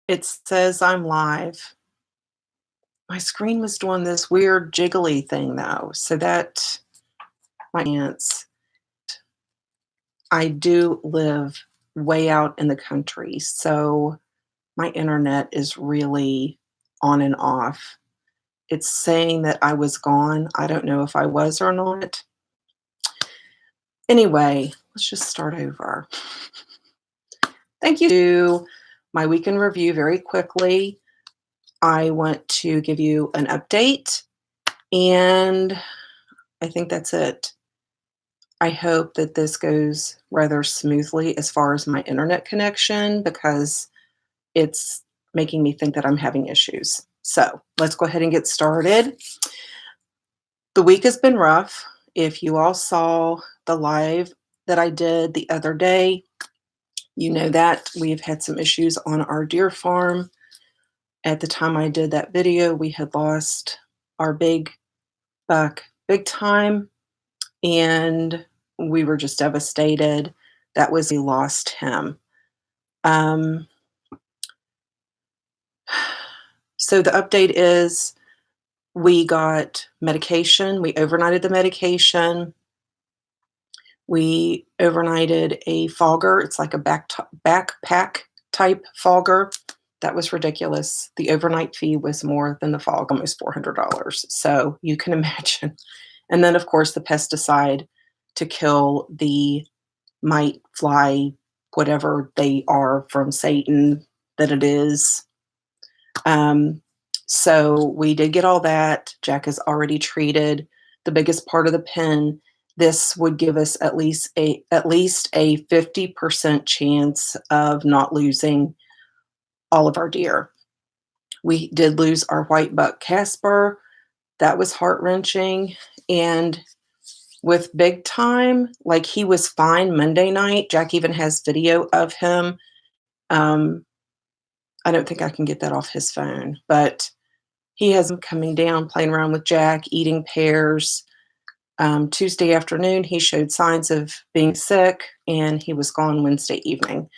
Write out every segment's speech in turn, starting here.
It says I'm live. My screen was doing this weird jiggly thing though, so that my chance. I do live way out in the country, so my internet is really on and off. It's saying that I was gone. I don't know if I was or not. Anyway, let's just start over. Thank you to my weekend review very quickly. I want to give you an update, and I think that's it. I hope that this goes rather smoothly as far as my internet connection because it's making me think that I'm having issues. So let's go ahead and get started. The week has been rough. If you all saw the live that I did the other day, you know that we've had some issues on our deer farm. At the time I did that video, we had lost our big buck big time, and we were just devastated. That was, we lost him. So the update is we got medication. We overnighted the medication. We overnighted a fogger. It's like a backpack type fogger. That was ridiculous. The overnight fee was more than the fog, almost $400. So you can imagine. And then, of course, the pesticide to kill the mite, fly, whatever they are from Satan that it is. So we did get all that. Jack is already treated. The biggest part of the pen, this would give us at least a 50% chance of not losing all of our deer. We did lose our white buck Casper. That was heart-wrenching. And with big time, like, he was fine Monday night. Jack even has video of him. I don't think I can get that off his phone, but he has him coming down, playing around with Jack, eating pears. Tuesday afternoon, he showed signs of being sick, and he was gone Wednesday evening.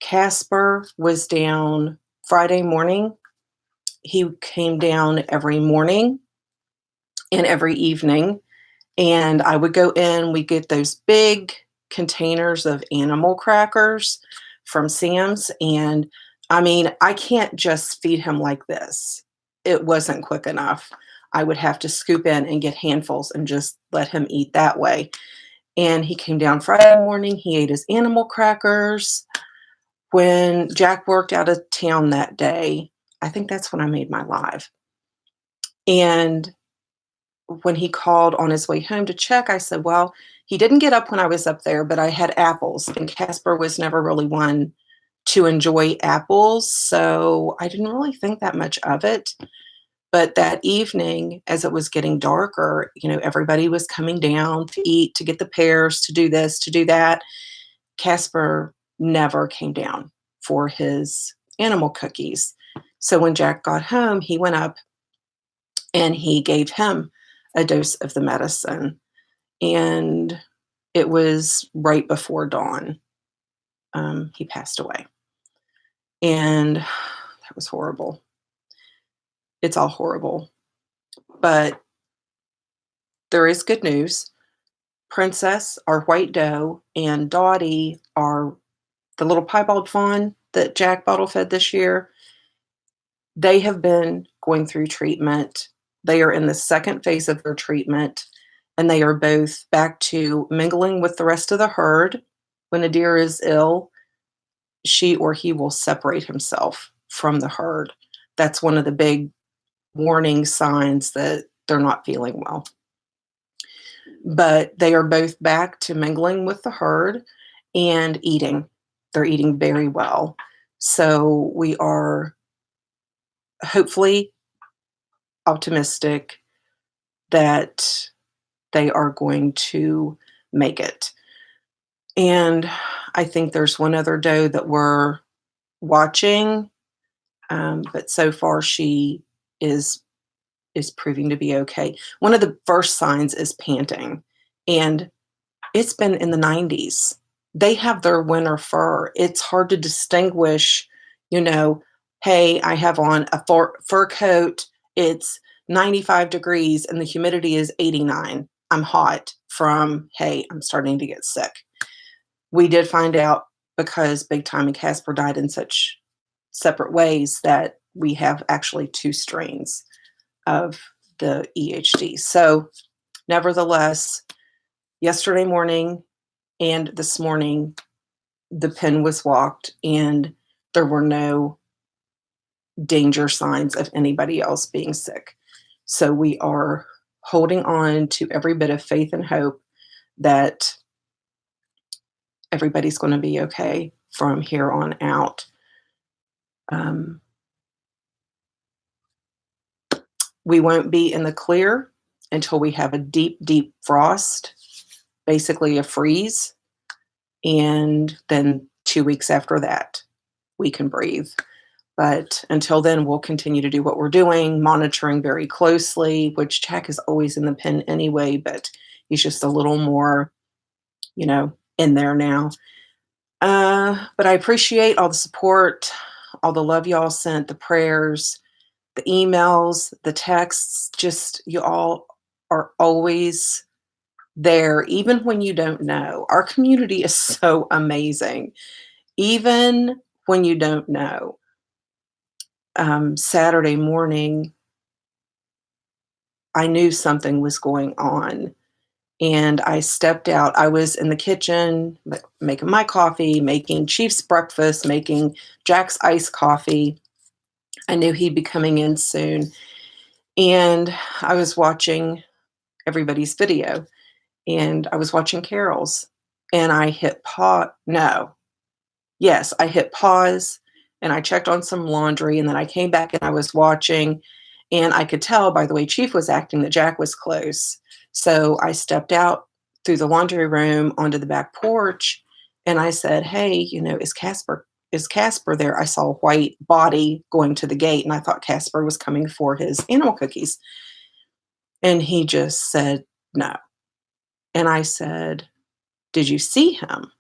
Casper was down Friday morning. He came down every morning and every evening, and I would go in. We get those big containers of animal crackers from Sam's, and I mean, I can't just feed him like this. It wasn't quick enough. I would have to scoop in and get handfuls and just let him eat that way. And he came down Friday morning. He ate his animal crackers. When Jack worked out of town that day, I think that's when I made my live. And when he called on his way home to check, I said, well, he didn't get up when I was up there, but I had apples, and Casper was never really one to enjoy apples, so I didn't really think that much of it. But that evening, as it was getting darker, everybody was coming down to eat, to get the pears, to do this, to do that. Casper never came down for his animal cookies. So when Jack got home, he went up and he gave him a dose of the medicine. And it was right before dawn. He passed away. And that was horrible. It's all horrible. But there is good news. Princess, our white doe, and Dottie, are the little piebald fawn that Jack bottle fed this year. They have been going through treatment. They are in the second phase of their treatment, and they are both back to mingling with the rest of the herd. When a deer is ill, she or he will separate himself from the herd. That's one of the big warning signs that they're not feeling well. But they are both back to mingling with the herd and eating. They're eating very well. So we are hopefully optimistic that they are going to make it. And I think there's one other doe that we're watching, but so far she is proving to be okay. One of the first signs is panting, and it's been in the 90s. They have their winter fur. It's hard to distinguish, hey, I have on a fur coat. It's 95 degrees and the humidity is 89. I'm hot from, hey, I'm starting to get sick. We did find out because Big Time and Casper died in such separate ways that we have actually two strains of the EHD. So, nevertheless, yesterday morning and this morning, the pen was walked and there were no danger signs of anybody else being sick. So we are holding on to every bit of faith and hope that everybody's going to be okay from here on out. Um, we won't be in the clear until we have a deep, deep frost, basically a freeze. And then 2 weeks after that, we can breathe. But until then, we'll continue to do what we're doing, monitoring very closely, which Jack is always in the pen anyway, but he's just a little more, in there now. But I appreciate all the support, all the love y'all sent, the prayers, the emails, the texts. Just you all are always there, even when you don't know. Our community is so amazing, even when you don't know. Saturday morning, I knew something was going on. And I stepped out. I was in the kitchen making my coffee, making Chief's breakfast, making Jack's iced coffee. I knew he'd be coming in soon. And I was watching everybody's video. And I was watching Carol's. And I hit pause. No. Yes, I hit pause. And I checked on some laundry. And then I came back and I was watching. And I could tell by the way Chief was acting that Jack was close. So I stepped out through the laundry room onto the back porch and I said, hey, is Casper there? I saw a white body going to the gate and I thought Casper was coming for his animal cookies. And he just said, no. And I said, did you see him?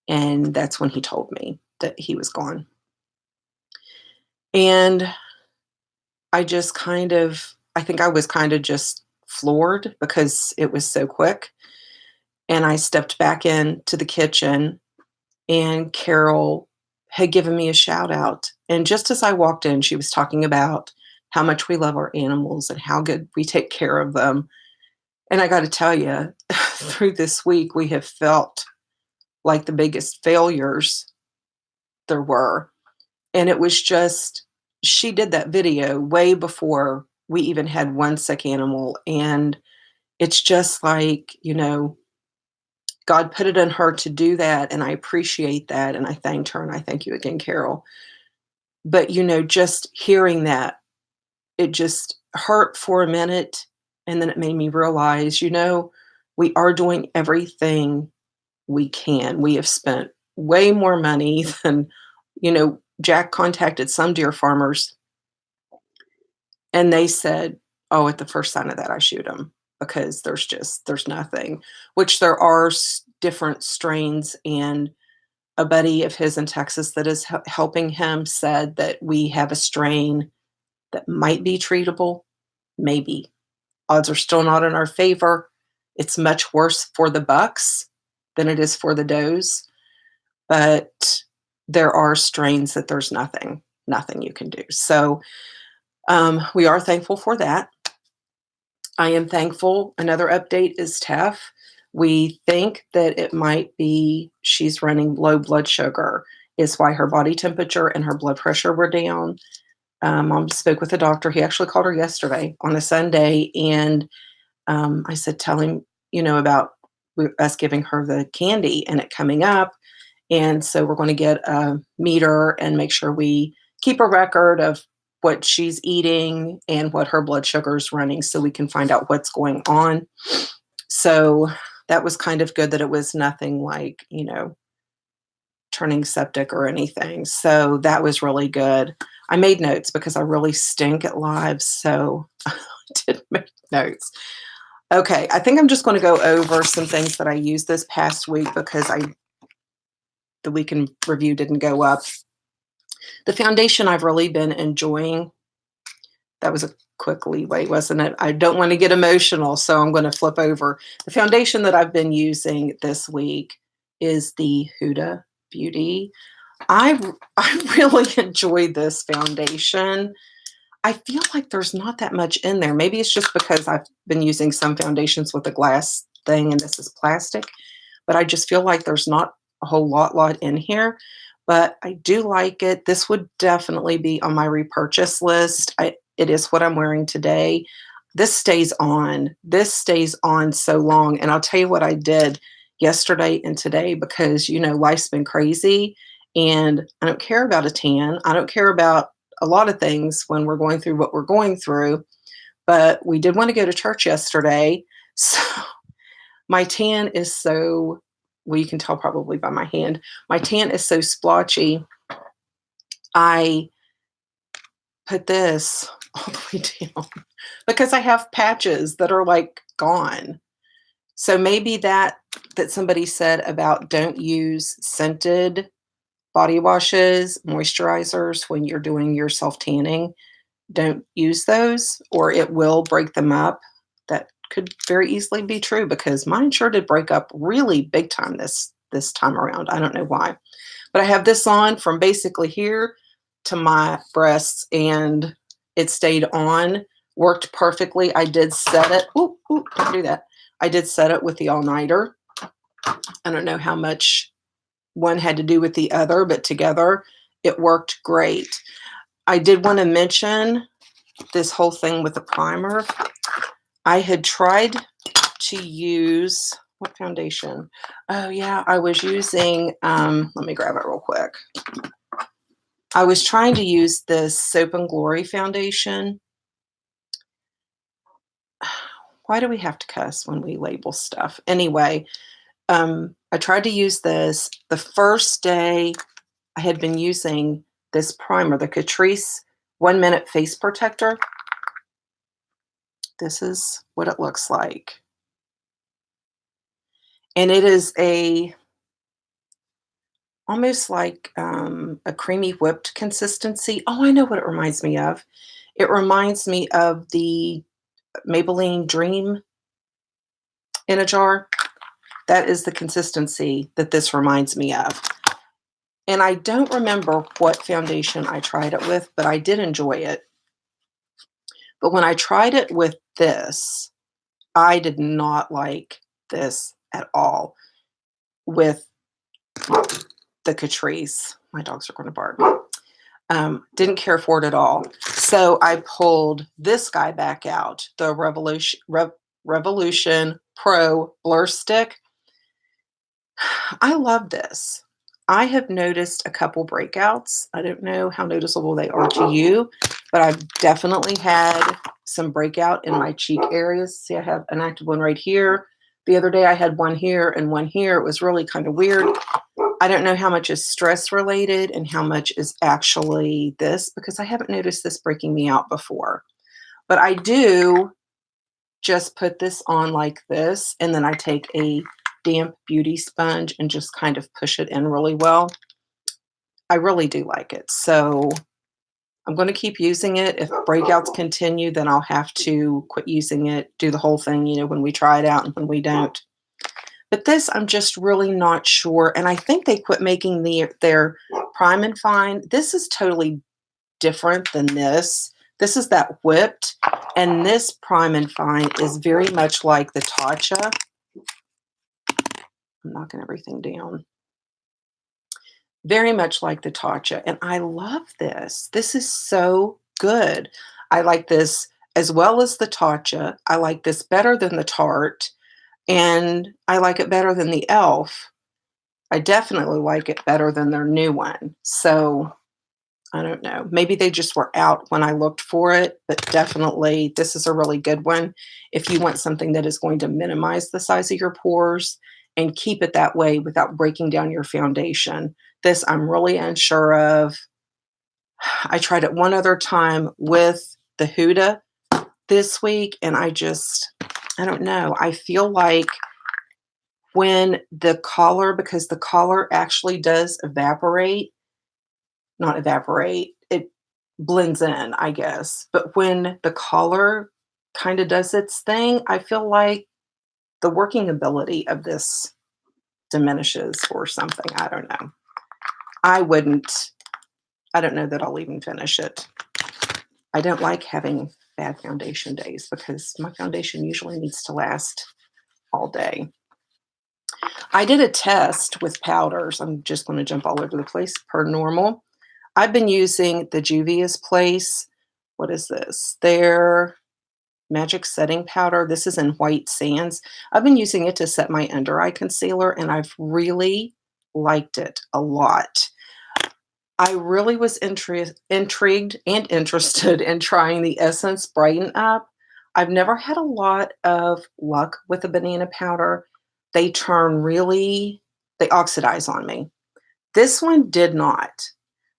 And that's when he told me that he was gone. And I think I was kind of just floored because it was so quick. And I stepped back into the kitchen and Carol had given me a shout out. And just as I walked in, she was talking about how much we love our animals and how good we take care of them. And I got to tell you, through this week, we have felt like the biggest failures there were. And it was just, she did that video way before we even had one sick animal. And it's just like, God put it in her to do that. And I appreciate that. And I thanked her. And I thank you again, Carol. But, just hearing that, it just hurt for a minute. And then it made me realize, we are doing everything we can. We have spent way more money than, Jack contacted some deer farmers and they said, oh, at the first sign of that, I shoot them because there's nothing, which there are different strains. And a buddy of his in Texas that is helping him said that we have a strain that might be treatable. Maybe. Odds are still not in our favor. It's much worse for the bucks than it is for the does. But there are strains that there's nothing you can do. So we are thankful for that. I am thankful. Another update is Tef. We think that it might be she's running low blood sugar is why her body temperature and her blood pressure were down. Mom spoke with the doctor. He actually called her yesterday on a Sunday. And I said, tell him, about us giving her the candy and it coming up. And so we're going to get a meter and make sure we keep a record of what she's eating and what her blood sugar is running so we can find out what's going on. So that was kind of good that it was nothing like, turning septic or anything. So that was really good. I made notes because I really stink at lives. So I did make notes. Okay. I think I'm just going to go over some things that I used this past week because the week in review didn't go up. The foundation I've really been enjoying, that was a quick leeway, wasn't it? I don't want to get emotional, so I'm going to flip over. The foundation that I've been using this week is the Huda Beauty. I really enjoy this foundation. I feel like there's not that much in there. Maybe it's just because I've been using some foundations with a glass thing and this is plastic, but I just feel like there's not a whole lot in here. But I do like it. This would definitely be on my repurchase list. It is what I'm wearing today. This stays on. This stays on so long. And I'll tell you what I did yesterday and today because, life's been crazy and I don't care about a tan. I don't care about a lot of things when we're going through what we're going through. But we did want to go to church yesterday. So my tan is so, well, you can tell probably by my hand, my tan is so splotchy. I put this all the way down because I have patches that are like gone. So maybe that somebody said about don't use scented body washes, moisturizers when you're doing your self-tanning. Don't use those or it will break them up. That could very easily be true because mine sure did break up really big time this time around. I don't know why. But I have this on from basically here to my breasts and it stayed on, worked perfectly. I did set it. Ooh, don't do that. I did set it with the all-nighter. I don't know how much one had to do with the other, but together it worked great. I did want to mention this whole thing with the primer. I had tried to use, what foundation? Oh yeah, I was using, let me grab it real quick. I was trying to use this Soap and Glory foundation. Why do we have to cuss when we label stuff? Anyway, I tried to use this. The first day I had been using this primer, the Catrice 1 Minute Face Protector. This is what it looks like. And it is almost like a creamy whipped consistency. Oh, I know what it reminds me of. It reminds me of the Maybelline Dream in a jar. That is the consistency that this reminds me of. And I don't remember what foundation I tried it with, but I did enjoy it. But when I tried it with this, I did not like this at all with the Catrice. My dogs are going to bark. Didn't care for it at all. So I pulled this guy back out, the Revolution Pro Blur Stick. I love this. I have noticed a couple breakouts. I don't know how noticeable they are to you, but I've definitely had some breakout in my cheek areas. See, I have an active one right here. The other day I had one here and one here. It was really kind of weird. I don't know how much is stress related and how much is actually this because I haven't noticed this breaking me out before. But I do just put this on like this and then I take a damp beauty sponge and just kind of push it in really well. I really do like it. So I'm going to keep using it. If breakouts continue, then I'll have to quit using it, do the whole thing, when we try it out and when we don't. But this, I'm just really not sure. And I think they quit making their Prime and Fine. This is totally different than this. This is that whipped. And this Prime and Fine is very much like the Tatcha. I'm knocking everything down. Very much like the Tatcha. And I love this. This is so good. I like this as well as the Tatcha. I like this better than the Tarte. And I like it better than the e.l.f. I definitely like it better than their new one. So I don't know. Maybe they just were out when I looked for it, but definitely this is a really good one. If you want something that is going to minimize the size of your pores and keep it that way without breaking down your foundation. This I'm really unsure of. I tried it one other time with the Huda this week, and I don't know. I feel like when the color, because the color actually does evaporate, not evaporate. It blends in, I guess. But when the color kind of does its thing, I feel like the working ability of this diminishes or something. I don't know. I wouldn't, I don't know that I'll even finish it. I don't like having bad foundation days because my foundation usually needs to last all day. I did a test with powders. I'm just going to jump all over the place per normal. I've been using the Juvia's Place. What is this? Their Magic Setting Powder. This is in White Sands. I've been using it to set my under eye concealer, and I've really liked it a lot. I really was intrigued and interested in trying the Essence Brighten Up. I've never had a lot of luck with the banana powder. They they oxidize on me. This one did not.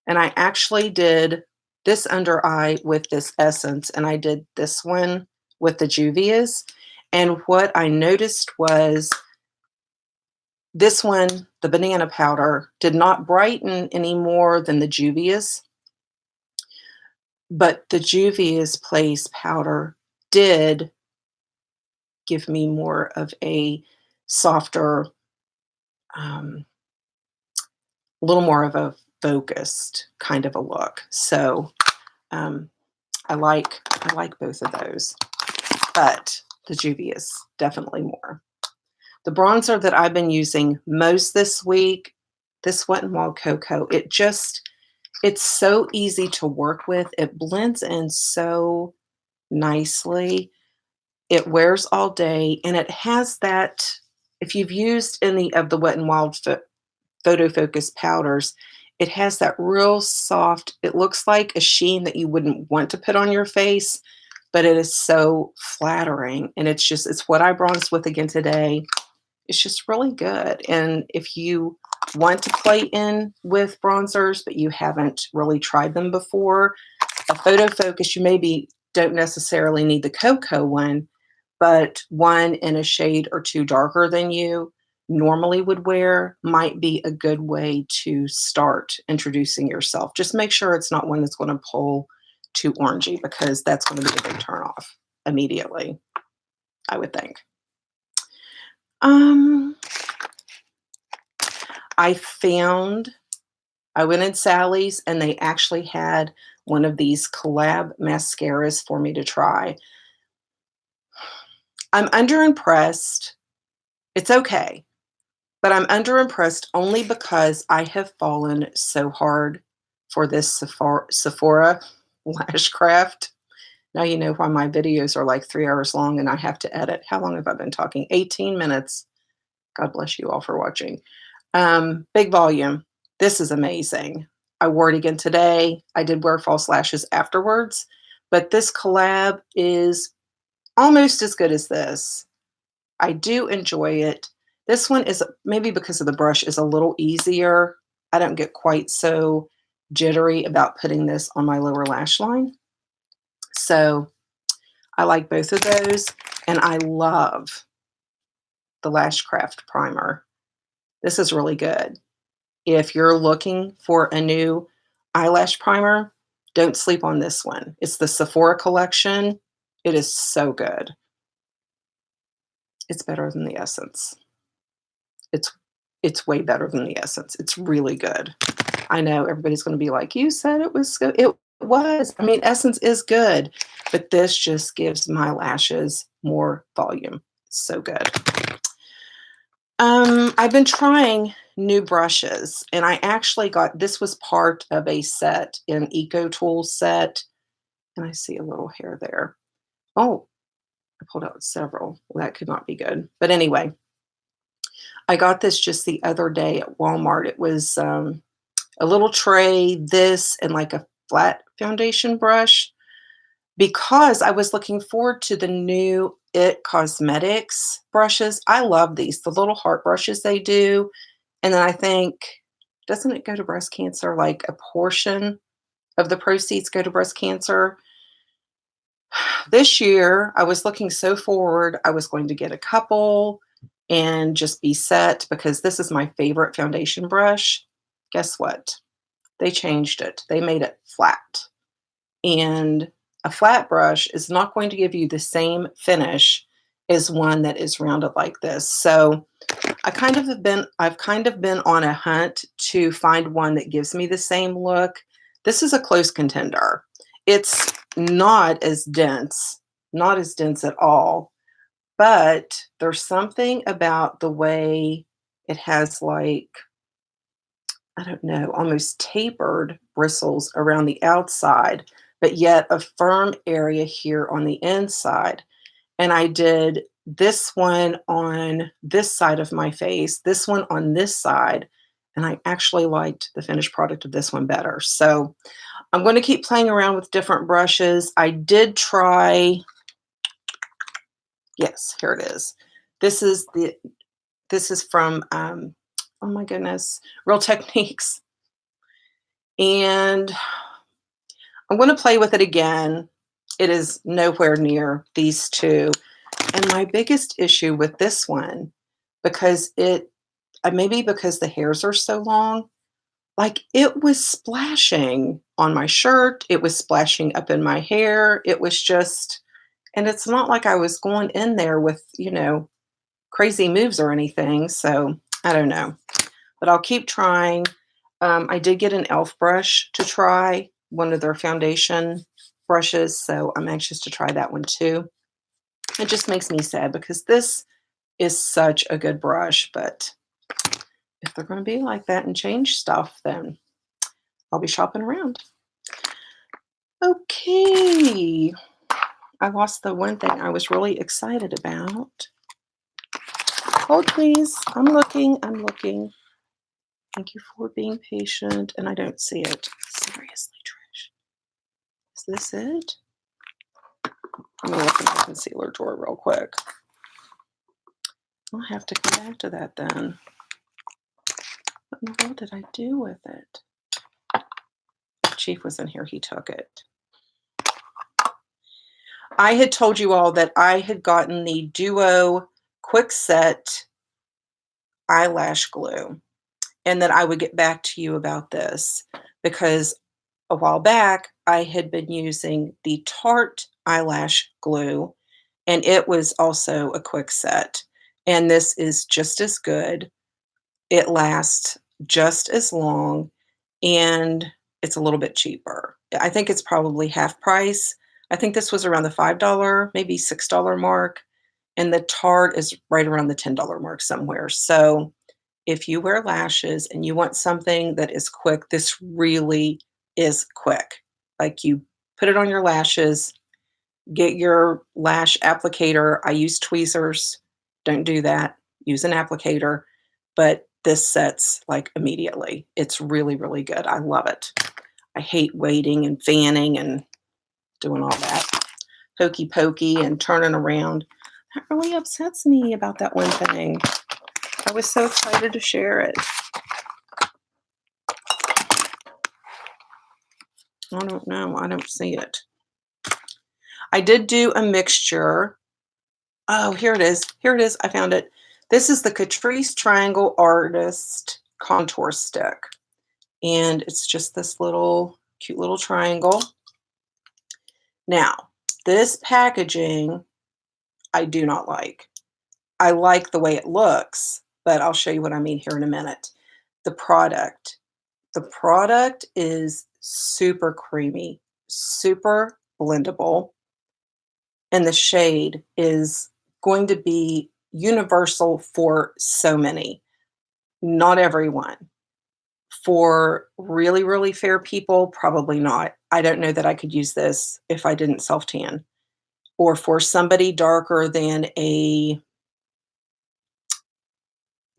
And I actually did this under eye with this Essence, and I did this one with the Juvia's. And what I noticed was this one, the banana powder, did not brighten any more than the Juvia's, but the Juvia's Place powder did give me more of a softer, a little more of a focused kind of a look. So I like both of those, but the Juvia's definitely more. The bronzer that I've been using most this week, this Wet n Wild Cocoa, it's so easy to work with. It blends in so nicely. It wears all day, and it has that, if you've used any of the Wet n Wild Photo Focus powders, it has that real soft, it looks like a sheen that you wouldn't want to put on your face, but it is so flattering. And it's what I bronzed with again today. It's just really good. And if you want to play in with bronzers, but you haven't really tried them before, a Photo Focus, you maybe don't necessarily need the cocoa one, but one in a shade or two darker than you normally would wear might be a good way to start introducing yourself. Just make sure it's not one that's going to pull too orangey, because that's going to be a big turnoff immediately, I would think. I went in Sally's, and they actually had one of these collab mascaras for me to try. I'm underimpressed. It's okay, but I'm underimpressed only because I have fallen so hard for this Sephora lash craft. Now you know why my videos are like 3 hours long and I have to edit. How long have I been talking? 18 minutes. God bless you all for watching. Big volume. This is amazing. I wore it again today. I did wear false lashes afterwards, but this collab is almost as good as this. I do enjoy it. This one is, maybe because of the brush, is a little easier. I don't get quite so jittery about putting this on my lower lash line. So I like both of those, and I love the Lash Craft primer. This is really good. If you're looking for a new eyelash primer, don't sleep on this one. It's the Sephora collection. It is so good. It's better than the Essence. It's way better than the Essence. It's really good. I know everybody's going to be like, you said it was good. It was. I mean, Essence is good, but this just gives my lashes more volume. So good. I've been trying new brushes, and I actually this was part of a set, an Eco Tools set, and I see a little hair there. Oh, I pulled out several. Well, that could not be good. But anyway, I got this just the other day at Walmart. It was a little tray, this, and like a flat foundation brush, because I was looking forward to the new It Cosmetics brushes. I love these, the little heart brushes they do. And then I think, doesn't it go to breast cancer? Like a portion of the proceeds go to breast cancer. This year, I was looking so forward. I was going to get a couple and just be set, because this is my favorite foundation brush. Guess what? they changed it. They made it flat. And a flat brush is not going to give you the same finish as one that is rounded like this. So I've kind of been on a hunt to find one that gives me the same look. This is a close contender. It's not as dense at all, but there's something about the way it has, like, I don't know, almost tapered bristles around the outside, but yet a firm area here on the inside. And I did this one on this side of my face, this one on this side, and I actually liked the finished product of this one better. So I'm going to keep playing around with different brushes. I did try, yes, here it is. This is from oh my goodness, Real Techniques. And I'm going to play with it again. It is nowhere near these two. And my biggest issue with this one, because maybe because the hairs are so long, like, it was splashing on my shirt, it was splashing up in my hair, it was just, and it's not like I was going in there with, crazy moves or anything, so I don't know. But I'll keep trying. I did get an e.l.f. brush to try, one of their foundation brushes, so I'm anxious to try that one too. It just makes me sad because this is such a good brush, but if they're going to be like that and change stuff, then I'll be shopping around. Okay. I lost the one thing I was really excited about. Hold, please. I'm looking. Thank you for being patient, and I don't see it. Seriously, Trish. Is this it? I'm going to look in my concealer drawer real quick. I'll have to come back to that then. What in the world did I do with it? Chief was in here. He took it. I had told you all that I had gotten the Duo Quick Set eyelash glue, and that I would get back to you about this because a while back I had been using the Tarte eyelash glue, and it was also a quick set. And this is just as good. It lasts just as long, and it's a little bit cheaper. I think it's probably half price. I think this was around the $5, maybe $6 mark, and the Tarte is right around the $10 mark somewhere. So if you wear lashes and you want something that is quick, this really is quick. Like, you put it on your lashes, get your lash applicator. I use tweezers. Don't do that. Use an applicator. But this sets like immediately. It's really, really good. I love it. I hate waiting and fanning and doing all that hokey pokey and turning around. That really upsets me about that one thing. I was so excited to share it. I don't know. I don't see it. I did do a mixture. Oh, here it is. Here it is. I found it. This is the Catrice Triangle Artist Contour Stick. And it's just this little cute little triangle. Now, this packaging I do not like. I like the way it looks, but I'll show you what I mean here in a minute. The product. The product is super creamy, super blendable, and the shade is going to be universal for so many. Not everyone. For really, really fair people, probably not. I don't know that I could use this if I didn't self-tan. Or for somebody darker than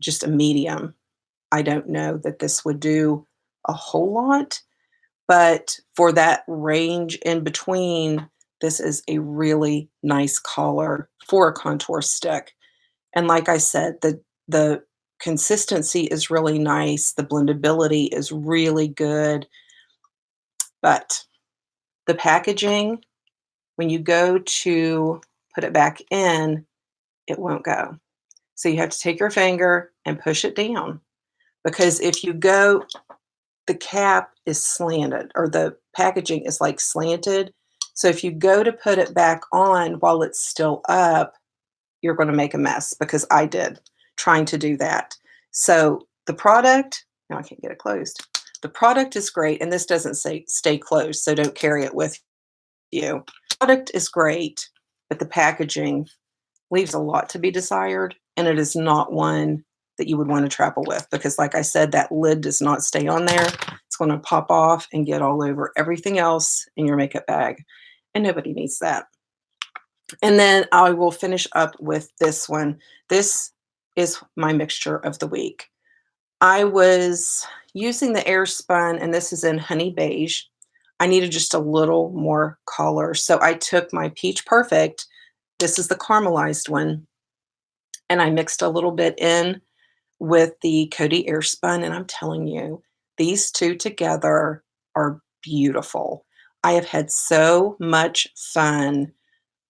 just a medium, I don't know that this would do a whole lot. But for that range in between, this is a really nice color for a contour stick. And like I said, the consistency is really nice. The blendability is really good. But the packaging, when you go to put it back in, it won't go. So you have to take your finger and push it down. Because if you go, the cap is slanted, or the packaging is like slanted. So if you go to put it back on while it's still up, you're going to make a mess, because I did trying to do that. So the product, now I can't get it closed. The product is great, and this doesn't say stay closed, so don't carry it with you. Product is great, but the packaging leaves a lot to be desired, and it is not one that you would want to travel with, because like I said, that lid does not stay on there. It's going to pop off and get all over everything else in your makeup bag, and nobody needs that. And then I will finish up with this one. This is my mixture of the week. I was using the Airspun, and this is in Honey Beige. I needed just a little more color. So I took my Peach Perfect. This is the caramelized one. And I mixed a little bit in with the Coty Airspun. And I'm telling you, these two together are beautiful. I have had so much fun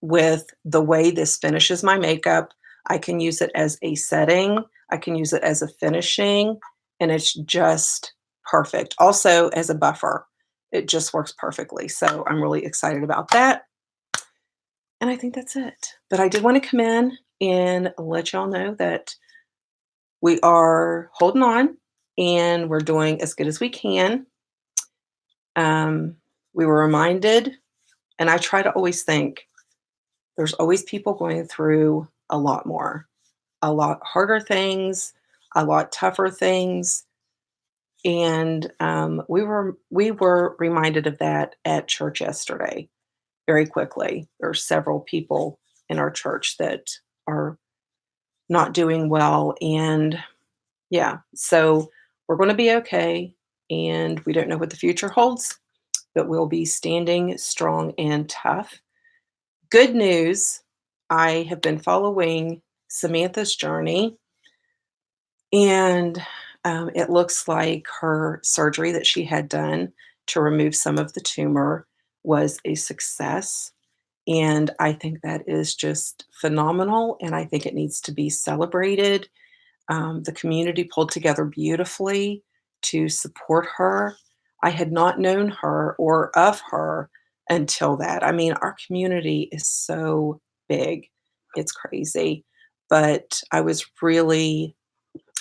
with the way this finishes my makeup. I can use it as a setting, I can use it as a finishing, and it's just perfect. Also as a buffer, it just works perfectly. So I'm really excited about that. And I think that's it. But I did want to come in and let y'all know that we are holding on and we're doing as good as we can. We were reminded, and I try to always think, there's always people going through a lot more, a lot harder things, a lot tougher things. And we were reminded of that at church yesterday very quickly. There are several people in our church that are not doing well. And yeah, so we're going to be okay. And we don't know what the future holds, but we'll be standing strong and tough. Good news, I have been following Samantha's journey, and it looks like her surgery that she had done to remove some of the tumor was a success. And I think that is just phenomenal, and I think it needs to be celebrated. The community pulled together beautifully to support her. I had not known her or of her until that. I mean, our community is so big. It's crazy. But I was really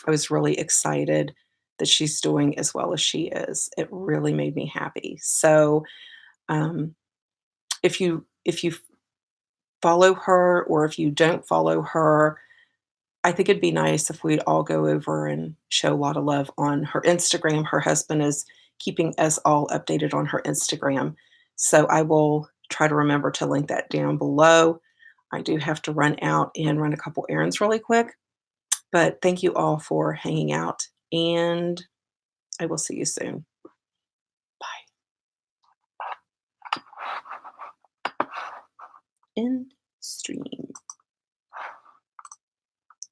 excited that she's doing as well as she is. It really made me happy. So, um, if you follow her, or if you don't follow her, I think it'd be nice if we'd all go over and show a lot of love on her Instagram. Her husband is keeping us all updated on her Instagram. So I will try to remember to link that down below. I do have to run out and run a couple errands really quick. But thank you all for hanging out, and I will see you soon. Bye. End stream.